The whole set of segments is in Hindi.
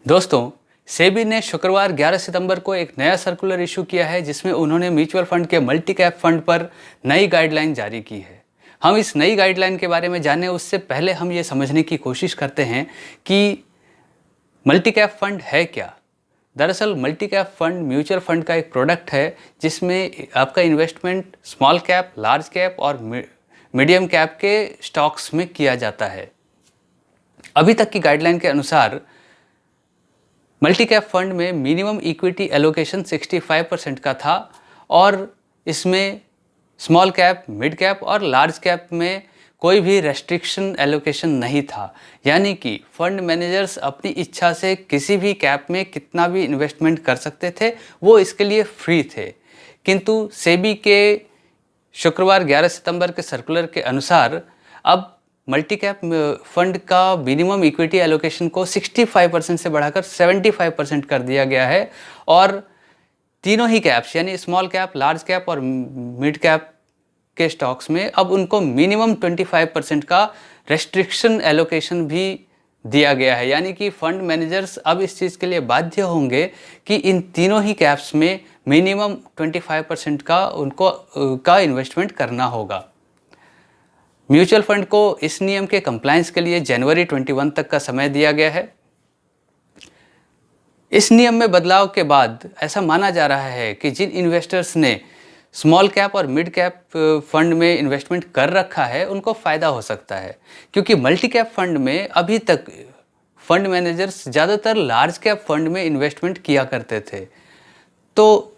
दोस्तों, सेबी ने शुक्रवार 11 सितंबर को एक नया सर्कुलर इशू किया है जिसमें उन्होंने म्यूचुअल फंड के मल्टी कैप फंड पर नई गाइडलाइन जारी की है। हम इस नई गाइडलाइन के बारे में जाने उससे पहले हम ये समझने की कोशिश करते हैं कि मल्टी कैप फंड है क्या। दरअसल multi cap fund mutual fund का एक प्रोडक्ट है जिसमें आपका investment small cap, large cap और मीडियम कैप के स्टॉक्स में किया जाता है। अभी तक की गाइडलाइन के अनुसार मल्टी कैप फंड में मिनिमम इक्विटी एलोकेशन 65% का था और इसमें स्मॉल कैप, मिड कैप और लार्ज कैप में कोई भी रेस्ट्रिक्शन एलोकेशन नहीं था। यानी कि फंड मैनेजर्स अपनी इच्छा से किसी भी कैप में कितना भी इन्वेस्टमेंट कर सकते थे, वो इसके लिए फ्री थे। किंतु सेबी के शुक्रवार 11 सितंबर के सर्कुलर के अनुसार अब मल्टी कैप फंड का मिनिमम इक्विटी एलोकेशन को 65% से बढ़ाकर 75% कर दिया गया है और तीनों ही कैप्स यानी स्मॉल कैप, लार्ज कैप और मिड कैप के स्टॉक्स में अब उनको मिनिमम 25% का रेस्ट्रिक्शन एलोकेशन भी दिया गया है। यानी कि फंड मैनेजर्स अब इस चीज़ के लिए बाध्य होंगे कि इन तीनों ही कैप्स में मिनिमम 25% का इन्वेस्टमेंट करना होगा। म्यूचुअल फंड को इस नियम के कंप्लायंस के लिए जनवरी 21 तक का समय दिया गया है। इस नियम में बदलाव के बाद ऐसा माना जा रहा है कि जिन इन्वेस्टर्स ने स्मॉल कैप और मिड कैप फंड में इन्वेस्टमेंट कर रखा है उनको फ़ायदा हो सकता है, क्योंकि मल्टी कैप फंड में अभी तक फंड मैनेजर्स ज़्यादातर लार्ज कैप फंड में इन्वेस्टमेंट किया करते थे। तो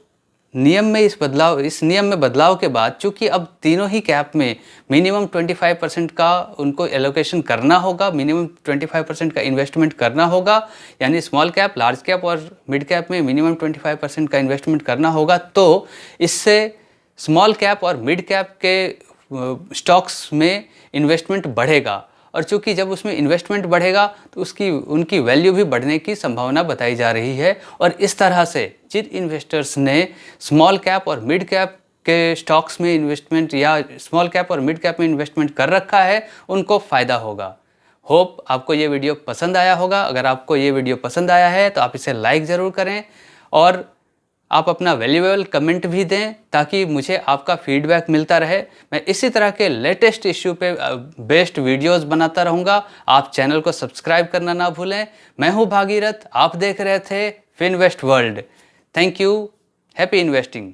इस नियम में बदलाव के बाद चूँकि अब तीनों ही कैप में मिनिमम 25% का उनको एलोकेशन करना होगा, मिनिमम 25% का इन्वेस्टमेंट करना होगा, यानी स्मॉल कैप, लार्ज कैप और मिड कैप में मिनिमम 25% का इन्वेस्टमेंट करना होगा, तो इससे स्मॉल कैप और मिड कैप के स्टॉक्स में इन्वेस्टमेंट बढ़ेगा और चूँकि जब उसमें इन्वेस्टमेंट बढ़ेगा तो उनकी वैल्यू भी बढ़ने की संभावना बताई जा रही है। और इस तरह से जिन इन्वेस्टर्स ने स्मॉल कैप और मिड कैप के स्टॉक्स में इन्वेस्टमेंट या स्मॉल कैप और मिड कैप में इन्वेस्टमेंट कर रखा है उनको फ़ायदा होगा। होप आपको ये वीडियो पसंद आया होगा। अगर आपको ये वीडियो पसंद आया है तो आप इसे लाइक ज़रूर करें और आप अपना वैल्यूएबल कमेंट भी दें ताकि मुझे आपका फीडबैक मिलता रहे। मैं इसी तरह के लेटेस्ट इश्यू पे बेस्ड वीडियोस बनाता रहूँगा। आप चैनल को सब्सक्राइब करना ना भूलें। मैं हूँ भागीरथ, आप देख रहे थे Finvest world. Thank you. Happy investing.